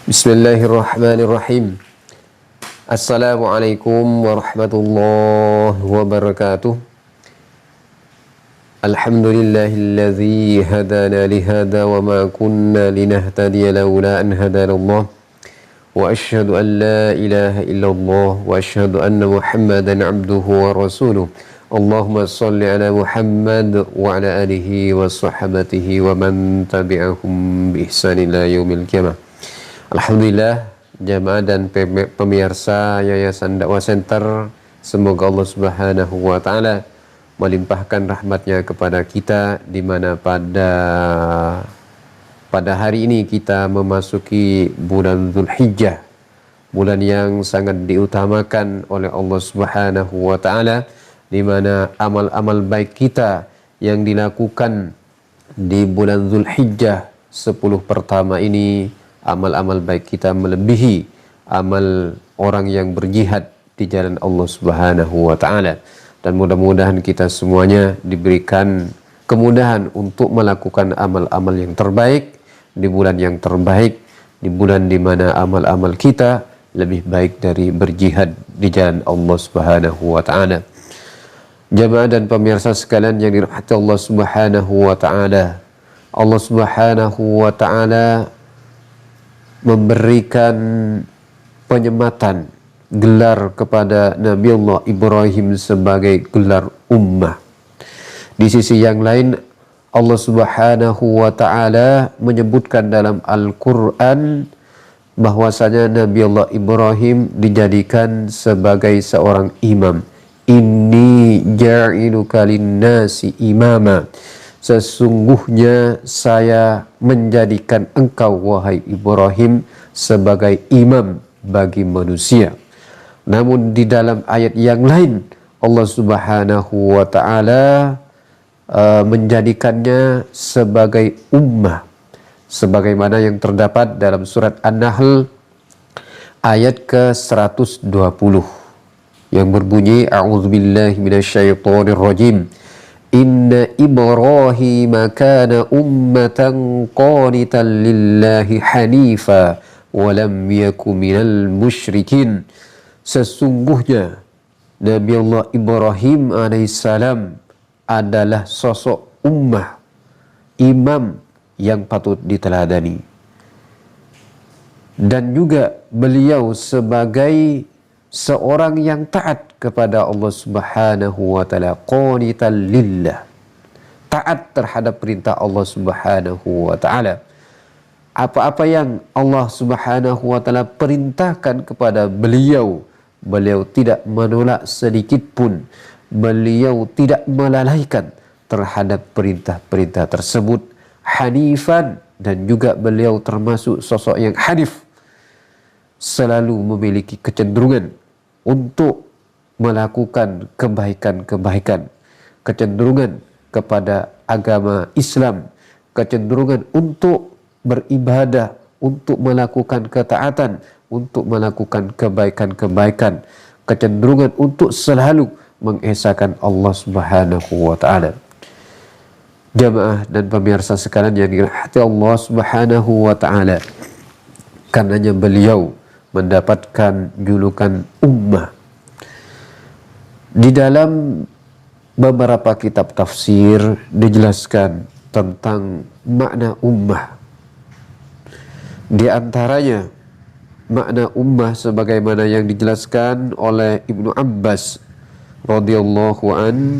Bismillahirrahmanirrahim. Assalamualaikum warahmatullahi wabarakatuh. Alhamdulillahilladzi hadana lihada wa ma kunna linahtadiya laula an hadanallah. Wa asyhadu an la ilaha illallah wa asyhadu anna Muhammadan abduhu wa rasuluh. Allahumma salli ala Muhammad wa ala alihi wa sahbihi wa man tabi'ahum bi ihsan ila yaumil qiyamah. Alhamdulillah, jamaah dan pemirsa Yayasan Dakwah Center, semoga Allah Subhanahu wa taala melimpahkan rahmatnya kepada kita, di mana pada hari ini kita memasuki bulan Dzulhijjah, bulan yang sangat diutamakan oleh Allah Subhanahu wa taala, di mana amal-amal baik kita yang dilakukan di bulan Dzulhijjah 10 pertama ini, amal-amal baik kita melebihi amal orang yang berjihad di jalan Allah Subhanahu wa taala. Dan mudah-mudahan kita semuanya diberikan kemudahan untuk melakukan amal-amal yang terbaik di bulan yang terbaik, di bulan di mana amal-amal kita lebih baik dari berjihad di jalan Allah Subhanahu wa taala. Jamaah dan pemirsa sekalian yang dirahmati Allah Subhanahu wa taala. Allah Subhanahu wa taala memberikan penyematan gelar kepada Nabiullah Ibrahim sebagai gelar ummah. Di sisi yang lain, Allah Subhanahu wa taala menyebutkan dalam Al-Qur'an bahwasanya Nabiullah Ibrahim dijadikan sebagai seorang imam. Inni ja'iluka lin-nasi imama. Sesungguhnya saya menjadikan engkau, wahai Ibrahim, sebagai imam bagi manusia. Namun di dalam ayat yang lain, Allah Subhanahu wa taala menjadikannya sebagai ummah, sebagaimana yang terdapat dalam surat An-Nahl ayat ke-120 yang berbunyi, a'udzubillahi minasyaitonir rajim. Inna Ibrahim kana ummatan qanitan lillahi hanifa wa lam yakun minal musyrikin. Sesungguhnya Nabi Allah Ibrahim alaihissalam adalah sosok ummah, imam yang patut diteladani, dan juga beliau sebagai seorang yang taat kepada Allah Subhanahu wa taala, qanitan lillah, taat terhadap perintah Allah Subhanahu wa taala. Apa-apa yang Allah Subhanahu wa taala perintahkan kepada beliau, beliau tidak menolak sedikit pun, beliau tidak melalaikan terhadap perintah-perintah tersebut. Hanifan, dan juga beliau termasuk sosok yang hanif, selalu memiliki kecenderungan untuk melakukan kebaikan-kebaikan, kecenderungan kepada agama Islam, kecenderungan untuk beribadah, untuk melakukan ketaatan, untuk melakukan kebaikan-kebaikan, kecenderungan untuk selalu mengesahkan Allah Subhanahu wa taala. Jamaah dan pemirsa sekalian yang dirahmati Allah Subhanahu wa taala, karenanya beliau mendapatkan julukan ummah. Di dalam beberapa kitab tafsir dijelaskan tentang makna ummah. Di antaranya makna ummah sebagaimana yang dijelaskan oleh Ibnu Abbas radhiyallahu an,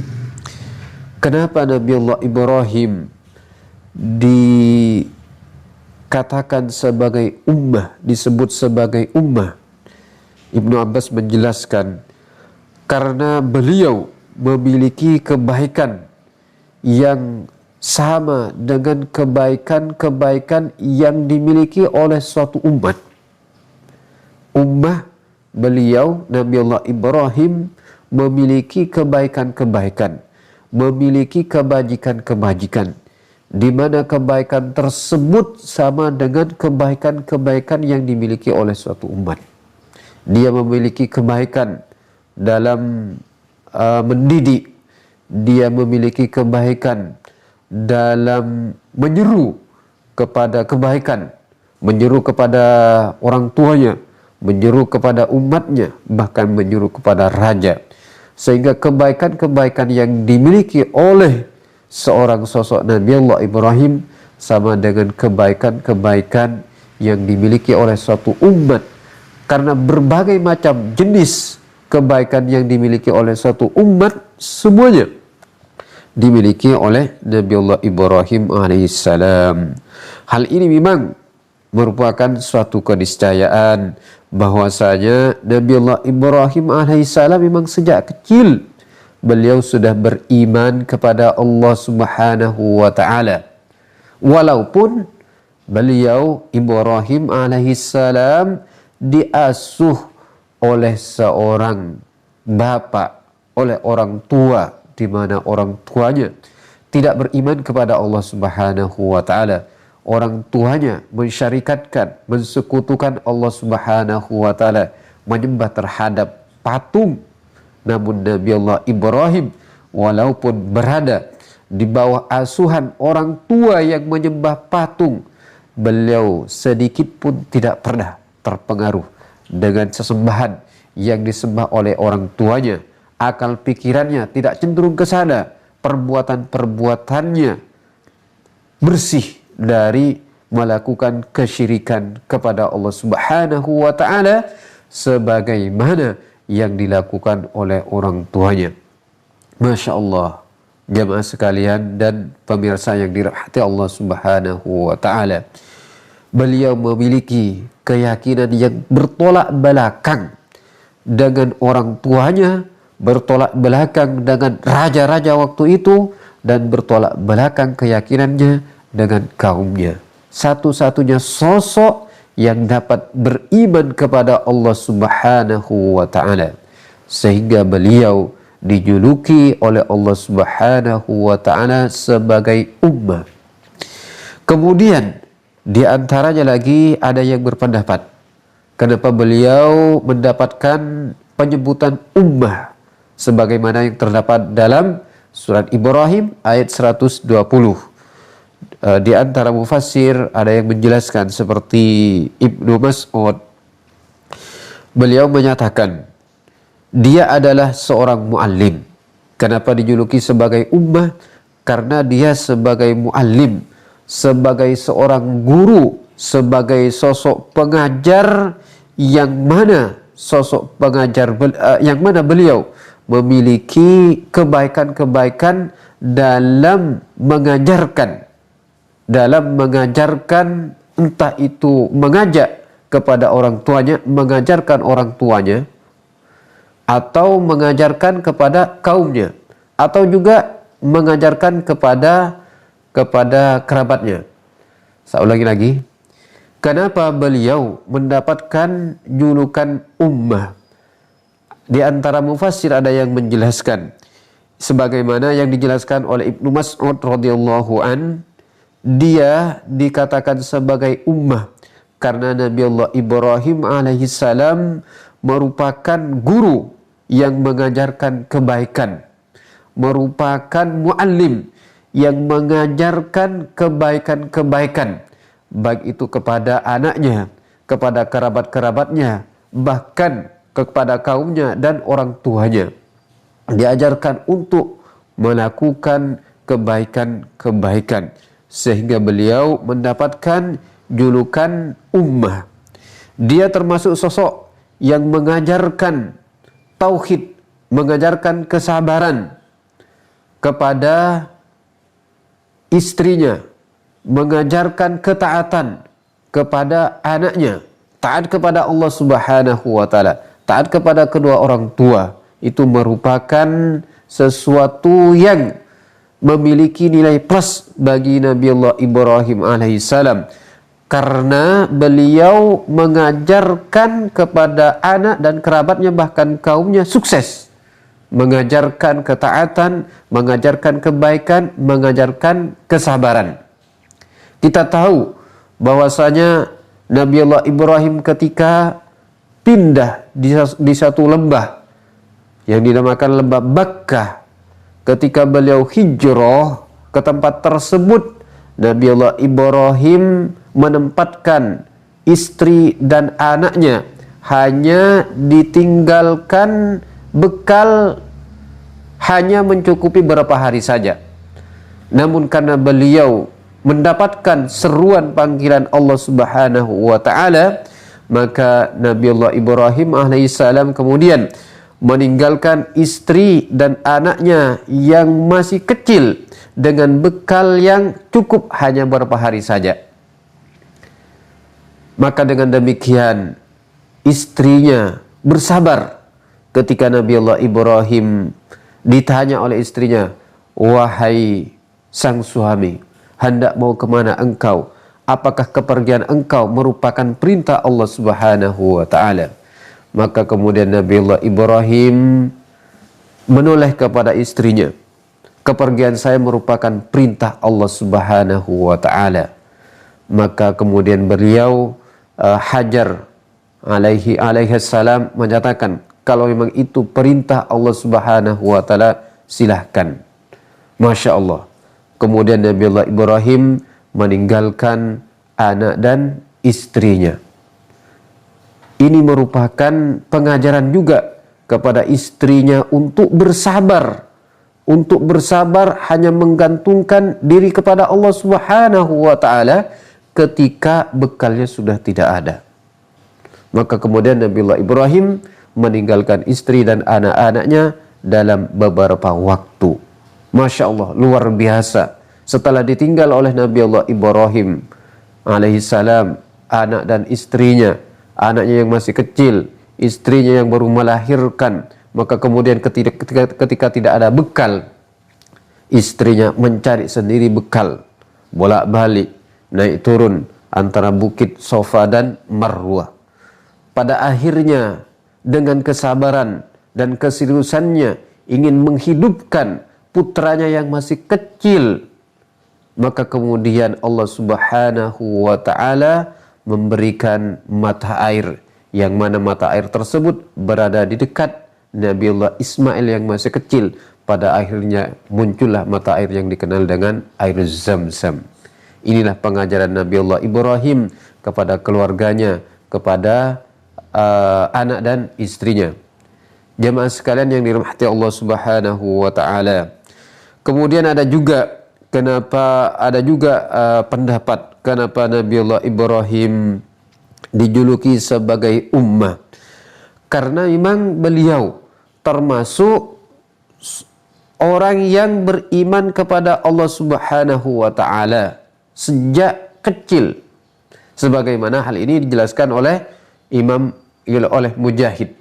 kenapa Nabiullah Ibrahim dikatakan sebagai ummah, disebut sebagai ummah. Ibnu Abbas menjelaskan karena beliau memiliki kebaikan yang sama dengan kebaikan-kebaikan yang dimiliki oleh suatu umat. Ummah beliau Nabiullah Ibrahim memiliki kebaikan-kebaikan, memiliki kebajikan-kebajikan, di mana kebaikan tersebut sama dengan kebaikan-kebaikan yang dimiliki oleh suatu umat. Dia memiliki kebaikan dalam mendidik, dia memiliki kebaikan dalam menyeru kepada kebaikan, menyeru kepada orang tuanya, menyeru kepada umatnya, bahkan menyeru kepada raja. Sehingga kebaikan-kebaikan yang dimiliki oleh seorang sosok Nabi Allah Ibrahim sama dengan kebaikan-kebaikan yang dimiliki oleh suatu umat. Karena berbagai macam jenis kebaikan yang dimiliki oleh suatu umat, semuanya dimiliki oleh Nabi Allah Ibrahim alaihissalam. Hal ini memang merupakan suatu keniscayaan bahwasanya Nabi Allah Ibrahim alaihissalam memang sejak kecil beliau sudah beriman kepada Allah Subhanahu wa taala. Walaupun beliau Ibrahim alaihissalam diasuh oleh seorang bapak, oleh orang tua, di mana orang tuanya tidak beriman kepada Allah Subhanahu wa taala. Orang tuanya mensyarikatkan, mensekutukan Allah Subhanahu wa taala, menyembah terhadap patung. Namun Nabi Allah Ibrahim walaupun berada di bawah asuhan orang tua yang menyembah patung, beliau sedikit pun tidak pernah terpengaruh dengan sesembahan yang disembah oleh orang tuanya. Akal pikirannya tidak cenderung ke sana, perbuatan-perbuatannya bersih dari melakukan kesyirikan kepada Allah Subhanahu wa taala sebagaimana yang dilakukan oleh orang tuanya. Masya Allah, jamaah sekalian dan pemirsa yang dirahmati Allah Subhanahu wa taala, beliau memiliki keyakinan yang bertolak belakang dengan orang tuanya, bertolak belakang dengan raja-raja waktu itu, dan bertolak belakang keyakinannya dengan kaumnya. Satu-satunya sosok yang dapat beriman kepada Allah Subhanahu wa taala, sehingga beliau dijuluki oleh Allah Subhanahu wa taala sebagai ummah. Kemudian di antaranya lagi ada yang berpendapat kenapa beliau mendapatkan penyebutan ummah sebagaimana yang terdapat dalam surat Ibrahim ayat 120. Di antara mufassir ada yang menjelaskan seperti Ibnu Mas'ud. Beliau menyatakan dia adalah seorang muallim. Kenapa dijuluki sebagai ummah? Karena dia sebagai muallim, sebagai seorang guru, sebagai sosok pengajar yang mana beliau memiliki kebaikan-kebaikan dalam mengajarkan entah itu mengajak kepada orang tuanya, mengajarkan orang tuanya, atau mengajarkan kepada kaumnya, atau juga mengajarkan kepada kerabatnya. Saya ulangi lagi. Kenapa beliau mendapatkan julukan ummah? Di antara mufassir ada yang menjelaskan sebagaimana yang dijelaskan oleh Ibnu Mas'ud radhiyallahu an, dia dikatakan sebagai ummah karena Nabi Allah Ibrahim alaihissalam merupakan guru yang mengajarkan kebaikan, merupakan muallim yang mengajarkan kebaikan-kebaikan, baik itu kepada anaknya, kepada kerabat-kerabatnya, bahkan kepada kaumnya dan orang tuanya. Diajarkan untuk melakukan kebaikan-kebaikan, sehingga beliau mendapatkan julukan ummah. Dia termasuk sosok yang mengajarkan tauhid, mengajarkan kesabaran kepada istrinya, mengajarkan ketaatan kepada anaknya, taat kepada Allah Subhanahu wa taala, taat kepada kedua orang tua. Itu merupakan sesuatu yang memiliki nilai plus bagi Nabi Allah Ibrahim alaihissalam, karena beliau mengajarkan kepada anak dan kerabatnya bahkan kaumnya sukses, mengajarkan ketaatan, mengajarkan kebaikan, mengajarkan kesabaran. Kita tahu bahwasanya Nabi Allah Ibrahim ketika pindah di satu lembah yang dinamakan lembah Bakkah, ketika beliau hijrah ke tempat tersebut, Nabi Allah Ibrahim menempatkan istri dan anaknya, hanya ditinggalkan bekal hanya mencukupi beberapa hari saja. Namun karena beliau mendapatkan seruan panggilan Allah Subhanahu wa taala, maka Nabiullah Ibrahim alaihissalam kemudian meninggalkan istri dan anaknya yang masih kecil dengan bekal yang cukup hanya beberapa hari saja. Maka dengan demikian istrinya bersabar ketika Nabiullah Ibrahim ditanya oleh istrinya, "Wahai sang suami, hendak mau kemana engkau? Apakah kepergian engkau merupakan perintah Allah Subhanahu wa ta'ala?" Maka kemudian Nabiullah Ibrahim menoleh kepada istrinya, "Kepergian saya merupakan perintah Allah Subhanahu wa ta'ala." Maka kemudian beliau Hajar alaihi salam menyatakan, kalau memang itu perintah Allah Subhanahu wa ta'ala, silahkan. Masya Allah. Kemudian Nabiullah Ibrahim meninggalkan anak dan istrinya. Ini merupakan pengajaran juga kepada istrinya untuk bersabar. Untuk bersabar hanya menggantungkan diri kepada Allah Subhanahu wa ta'ala ketika bekalnya sudah tidak ada. Maka kemudian Nabiullah Ibrahim meninggalkan istri dan anak-anaknya dalam beberapa waktu. Masya Allah, luar biasa. Setelah ditinggal oleh Nabiullah Ibrahim alaihissalam, anak dan istrinya, anaknya yang masih kecil, istrinya yang baru melahirkan, maka kemudian ketika tidak ada bekal, istrinya mencari sendiri bekal, bolak-balik, naik turun antara bukit Safa dan Marwah. Pada akhirnya dengan kesabaran dan keseriusannya ingin menghidupkan putranya yang masih kecil, maka kemudian Allah Subhanahu wa ta'ala memberikan mata air, yang mana mata air tersebut berada di dekat Nabiullah Ismail yang masih kecil. Pada akhirnya muncullah mata air yang dikenal dengan air Zam-Zam. Inilah pengajaran Nabiullah Ibrahim kepada keluarganya, kepada anak dan istrinya. Jemaah sekalian yang dirahmati Allah Subhanahu wa ta'ala. Kemudian ada juga pendapat kenapa Nabiullah Ibrahim dijuluki sebagai ummah. Karena memang beliau termasuk orang yang beriman kepada Allah Subhanahu wa ta'ala sejak kecil. Sebagaimana hal ini dijelaskan oleh oleh Mujahid.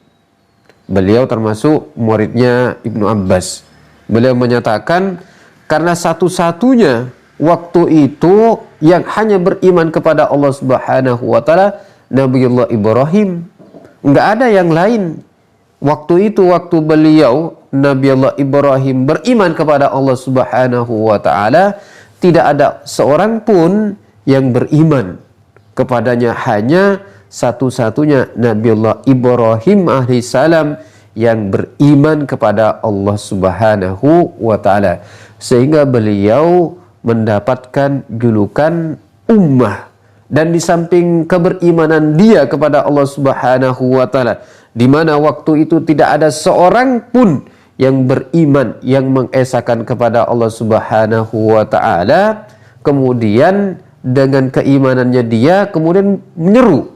Beliau termasuk muridnya Ibnu Abbas. Beliau menyatakan karena satu-satunya waktu itu yang hanya beriman kepada Allah Subhanahu wa ta'ala Nabiullah Ibrahim. Enggak ada yang lain. Waktu itu, waktu beliau Nabiullah Ibrahim beriman kepada Allah Subhanahu wa ta'ala, tidak ada seorang pun yang beriman kepadanya, hanya satu-satunya Nabiullah Ibrahim alaihissalam yang beriman kepada Allah Subhanahu wa ta'ala. Sehingga beliau mendapatkan julukan ummah. Dan di samping keberimanan dia kepada Allah Subhanahu wa ta'ala, di mana waktu itu tidak ada seorang pun yang beriman, yang mengesahkan kepada Allah Subhanahu wa ta'ala, kemudian dengan keimanannya dia kemudian menyeru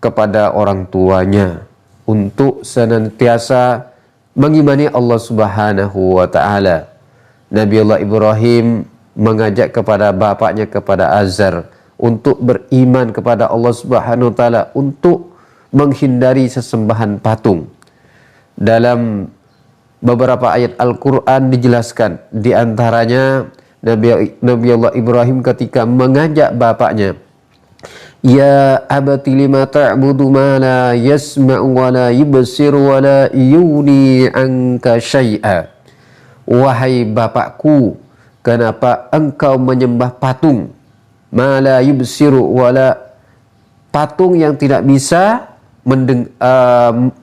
kepada orang tuanya untuk senantiasa mengimani Allah Subhanahu wa ta'ala. Nabiullah Ibrahim mengajak kepada bapaknya, kepada Azar, untuk beriman kepada Allah Subhanahu wa ta'ala, untuk menghindari sesembahan patung. Dalam beberapa ayat Al-Quran dijelaskan, di antaranya Nabiullah Ibrahim ketika mengajak bapaknya, "Ya abati lima ta'budu ma la yasma'u wa la yubsiru wa la yuni anka syai'a." Wahai bapakku, kenapa engkau menyembah patung? Ma la yubsiru wa la, patung yang tidak bisa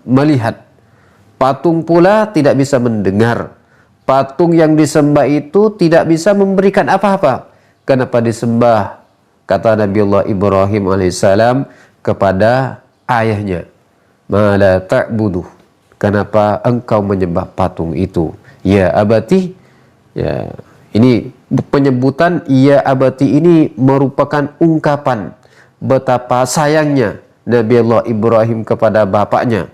melihat. Patung pula tidak bisa mendengar. Patung yang disembah itu tidak bisa memberikan apa-apa. Kenapa disembah? Kata Nabi Allah Ibrahim alaihissalam kepada ayahnya, "Ma la ta'budu." Kenapa engkau menyembah patung itu? Ya abati, ya ini penyebutan ya abati ini merupakan ungkapan betapa sayangnya Nabi Allah Ibrahim kepada bapaknya.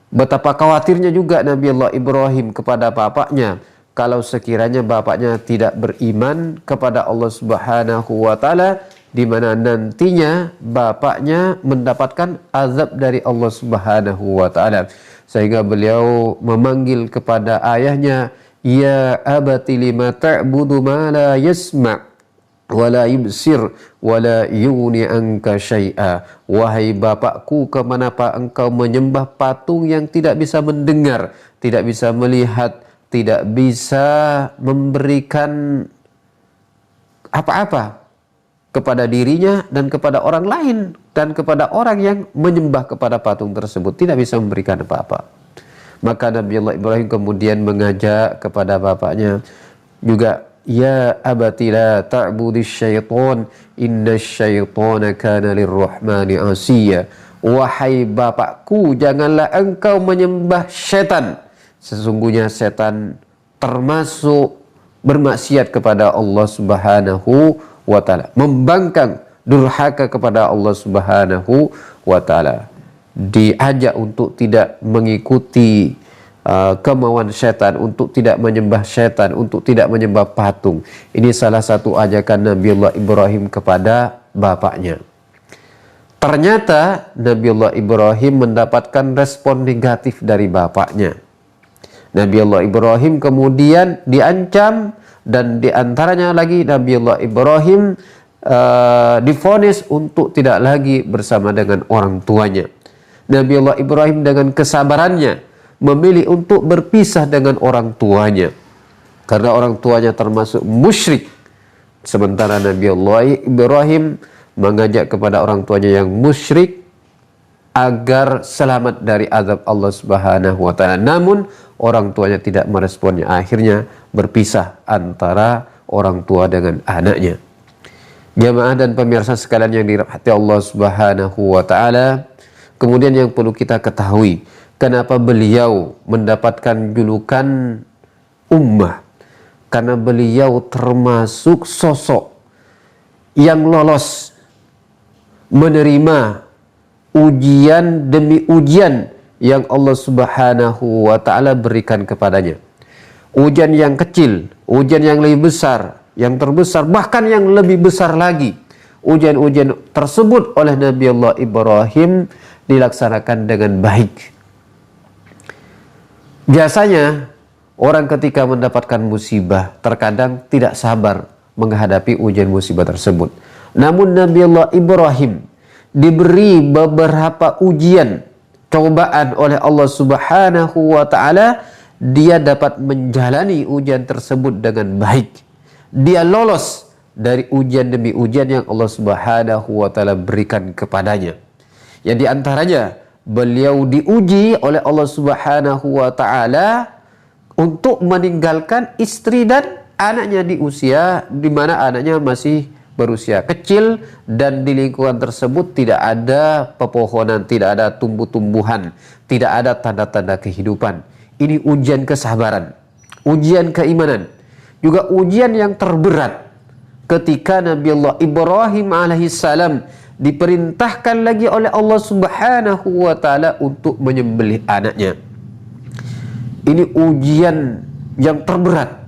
Betapa khawatirnya juga Nabi Allah Ibrahim kepada bapaknya kalau sekiranya bapaknya tidak beriman kepada Allah Subhanahu wa taala, di mana nantinya bapaknya mendapatkan azab dari Allah Subhanahu wa taala. Sehingga beliau memanggil kepada ayahnya, "Ya abati lima ta'budu ma la yasma' wa la yubsir wa la yughni anka syai'a." Wahai bapakku, kemanapa engkau menyembah patung yang tidak bisa mendengar, tidak bisa melihat, tidak bisa memberikan apa-apa kepada dirinya dan kepada orang lain, dan kepada orang yang menyembah kepada patung tersebut tidak bisa memberikan apa-apa. Maka Nabi Allah Ibrahim kemudian mengajak kepada bapaknya juga, "Ya abati la ta'budis syaitan, innasy syaitana kana lirrahmani asiya." Wahai bapakku, janganlah engkau menyembah setan. Sesungguhnya setan termasuk bermaksiat kepada Allah Subhanahu wa ta'ala, membangkang, durhaka kepada Allah Subhanahu wa ta'ala. Diajak untuk tidak mengikuti kemauan setan, untuk tidak menyembah setan, untuk tidak menyembah patung. Ini salah satu ajakan Nabi Allah Ibrahim kepada bapaknya. Ternyata Nabi Allah Ibrahim mendapatkan respon negatif dari bapaknya. Nabi Allah Ibrahim kemudian diancam, dan diantaranya lagi Nabi Allah Ibrahim divonis untuk tidak lagi bersama dengan orang tuanya. Nabi Allah Ibrahim dengan kesabarannya memilih untuk berpisah dengan orang tuanya, karena orang tuanya termasuk musyrik. Sementara Nabi Allah Ibrahim mengajak kepada orang tuanya yang musyrik agar selamat dari azab Allah Subhanahu wa ta'ala. Namun orang tuanya tidak meresponnya. Akhirnya berpisah antara orang tua dengan anaknya. Jamaah dan pemirsa sekalian yang dirahmati Allah Subhanahu wa ta'ala, kemudian yang perlu kita ketahui, kenapa beliau mendapatkan julukan ummah? Karena beliau termasuk sosok yang lolos menerima ujian demi ujian yang Allah Subhanahu wa ta'ala berikan kepadanya. Ujian yang kecil, ujian yang lebih besar, yang terbesar, bahkan yang lebih besar lagi. Ujian-ujian tersebut oleh Nabi Allah Ibrahim dilaksanakan dengan baik. Biasanya orang ketika mendapatkan musibah terkadang tidak sabar menghadapi ujian musibah tersebut. Namun Nabi Allah Ibrahim diberi beberapa ujian, cobaan oleh Allah Subhanahu wa ta'ala. Dia dapat menjalani ujian tersebut dengan baik. Dia lolos dari ujian demi ujian yang Allah Subhanahu wa ta'ala berikan kepadanya. Yang diantaranya beliau diuji oleh Allah Subhanahu wa ta'ala untuk meninggalkan istri dan anaknya di usia di mana anaknya masih berusia kecil, dan di lingkungan tersebut tidak ada pepohonan, tidak ada tumbuh-tumbuhan, tidak ada tanda-tanda kehidupan. Ini ujian kesabaran, ujian keimanan, juga ujian yang terberat ketika Nabi Allah Ibrahim alaihissalam diperintahkan lagi oleh Allah Subhanahu wa ta'ala untuk menyembelih anaknya. Ini ujian yang terberat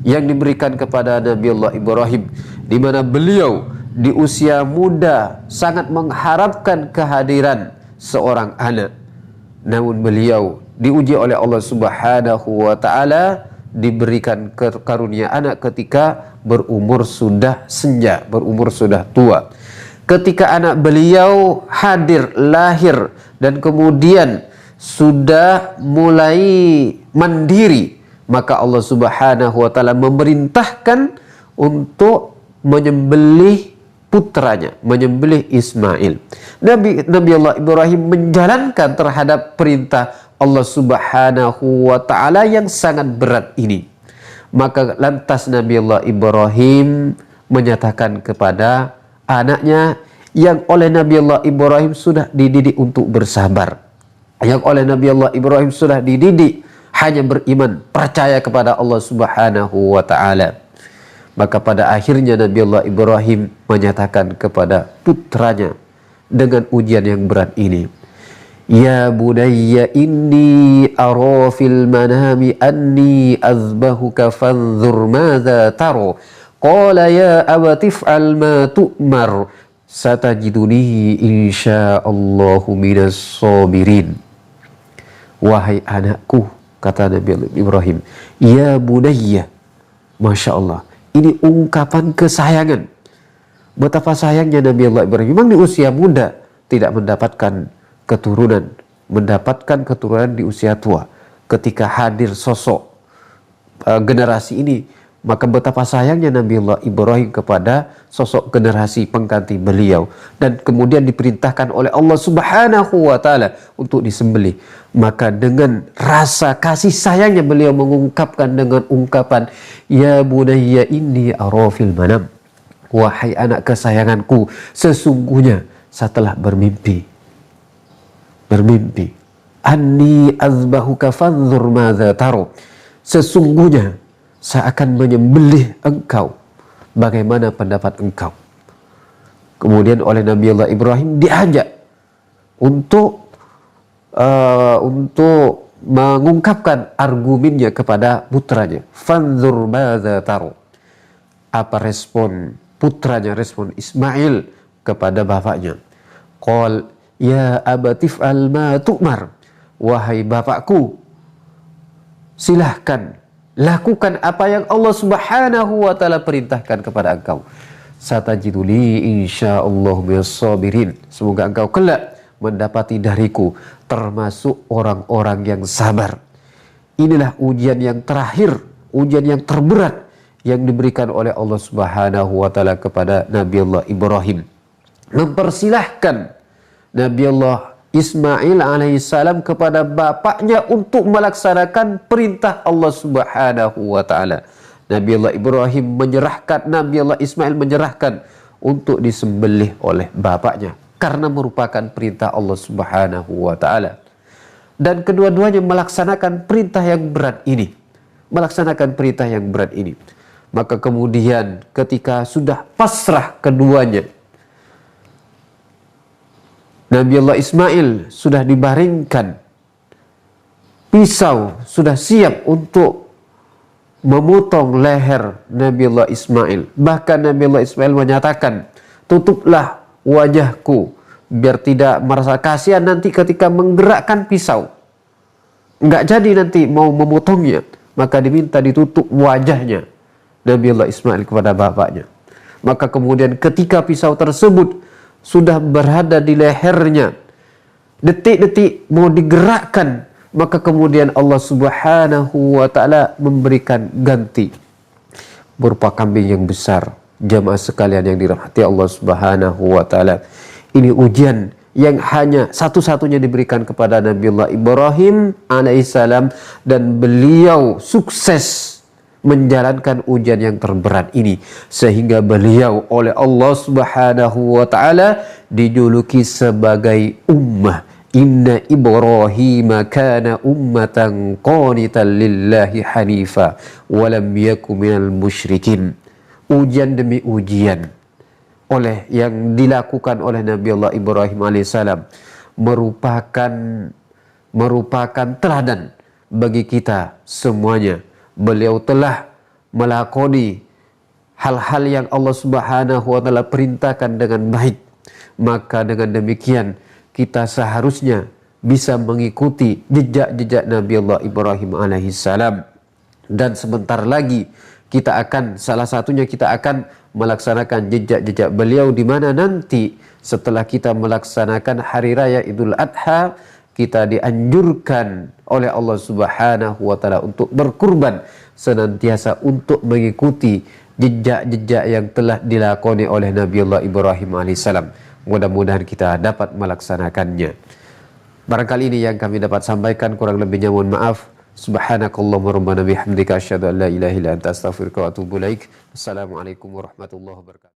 yang diberikan kepada Nabi Allah Ibrahim, di mana beliau di usia muda sangat mengharapkan kehadiran seorang anak. Namun beliau diuji oleh Allah Subhanahu wa ta'ala, diberikan karunia anak ketika berumur sudah senja, berumur sudah tua. Ketika anak beliau hadir, lahir, dan kemudian sudah mulai mandiri, maka Allah Subhanahu wa ta'ala memerintahkan untuk menyembelih putranya, menyembelih Ismail. Nabi Allah Ibrahim menjalankan terhadap perintah Allah Subhanahu wa ta'ala yang sangat berat ini. Maka lantas Nabi Allah Ibrahim menyatakan kepada anaknya yang oleh Nabi Allah Ibrahim sudah dididik untuk bersabar, yang oleh Nabi Allah Ibrahim sudah dididik hanya beriman, percaya kepada Allah Subhanahu wa ta'ala. Maka pada akhirnya Nabi Allah Ibrahim menyatakan kepada putranya dengan ujian yang berat ini, Ya bunayya inni ara fil manami anni azbahuka fanzur madza tara. Qala ya abati if'al ma tu'mar satajiduni insyaallahu minas sabirin. Wahai anakku, kata Nabi Ibrahim, ya bunayya. Masya Allah, ini ungkapan kesayangan. Betapa sayangnya Nabi Allah Ibrahim. Memang di usia muda tidak mendapatkan keturunan, mendapatkan keturunan di usia tua. Ketika hadir sosok generasi ini, maka betapa sayangnya Nabi Allah Ibrahim kepada sosok generasi pengganti beliau, dan kemudian diperintahkan oleh Allah Subhanahu wa ta'ala untuk disembelih. Maka dengan rasa kasih sayangnya beliau mengungkapkan dengan ungkapan, Ya bunayya inni ara fil manam. Wahai anak kesayanganku, sesungguhnya setelah bermimpi, anni azbahuka fanzur madza taro. Sesungguhnya saya akan menyembelih engkau, bagaimana pendapat engkau? Kemudian oleh Nabi Allah Ibrahim diajak untuk mengungkapkan argumennya kepada putranya. Fanzur madza taro. Apa respon putranya, respon Ismail kepada bapaknya? Qal ya abatif al ma tu'mar. Wahai bapakku, silahkan lakukan apa yang Allah Subhanahu wa ta'ala perintahkan kepada engkau. Satajiduli insyaallah minas sabirin. Semoga engkau kelak mendapati dariku termasuk orang-orang yang sabar. Inilah ujian yang terakhir, ujian yang terberat yang diberikan oleh Allah Subhanahu wa ta'ala kepada Nabi Allah Ibrahim. Mempersilahkan Nabi Allah Ismail alaihissalam kepada bapaknya untuk melaksanakan perintah Allah Subhanahu wa ta'ala. Nabi Allah Ibrahim menyerahkan, Nabi Allah Ismail menyerahkan untuk disembelih oleh bapaknya karena merupakan perintah Allah Subhanahu wa ta'ala. Dan kedua-duanya melaksanakan perintah yang berat ini. Melaksanakan perintah yang berat ini. Maka kemudian ketika sudah pasrah keduanya, Nabi Allah Ismail sudah dibaringkan, pisau sudah siap untuk memotong leher Nabi Allah Ismail. Bahkan Nabi Allah Ismail menyatakan, tutuplah wajahku biar tidak merasa kasihan nanti ketika menggerakkan pisau. Enggak jadi nanti mau memotongnya. Maka diminta ditutup wajahnya Nabi Allah Ismail kepada bapaknya. Maka kemudian ketika pisau tersebut sudah berada di lehernya, detik-detik mau digerakkan, maka kemudian Allah Subhanahu wa ta'ala memberikan ganti berupa kambing yang besar. Jamaah sekalian yang dirahmati Allah Subhanahu wa ta'ala, ini ujian yang hanya satu-satunya diberikan kepada Nabi Allah Ibrahim alaihissalam, dan beliau sukses menjalankan ujian yang terberat ini sehingga beliau oleh Allah Subhanahu wa ta'ala dijuluki sebagai ummah. Inna Ibrahim kana ummatan qanitan lillahi hanifa wa lam yakun minal musyrikin. Ujian demi ujian oleh yang dilakukan oleh Nabi Allah Ibrahim alaihissalam merupakan teladan bagi kita semuanya. Beliau telah melakoni hal-hal yang Allah Subhanahu wa ta'ala perintahkan dengan baik. Maka dengan demikian kita seharusnya bisa mengikuti jejak-jejak Nabi Allah Ibrahim alaihissalam. Dan sebentar lagi salah satunya kita akan melaksanakan jejak-jejak beliau, di mana nanti setelah kita melaksanakan hari raya Idul Adha, kita dianjurkan oleh Allah Subhanahu wa ta'ala untuk berkurban, senantiasa untuk mengikuti jejak-jejak yang telah dilakoni oleh Nabi Allah Ibrahim alaihissalam. Mudah-mudahan kita dapat melaksanakannya. Barangkali ini yang kami dapat sampaikan, kurang lebihnya mohon maaf. Subhanakallahumma rabbana bihamdika asyhadu an la ilaha illa anta astaghfiruka wa atubu ilaik. Assalamualaikum warahmatullahi wabarakatuh.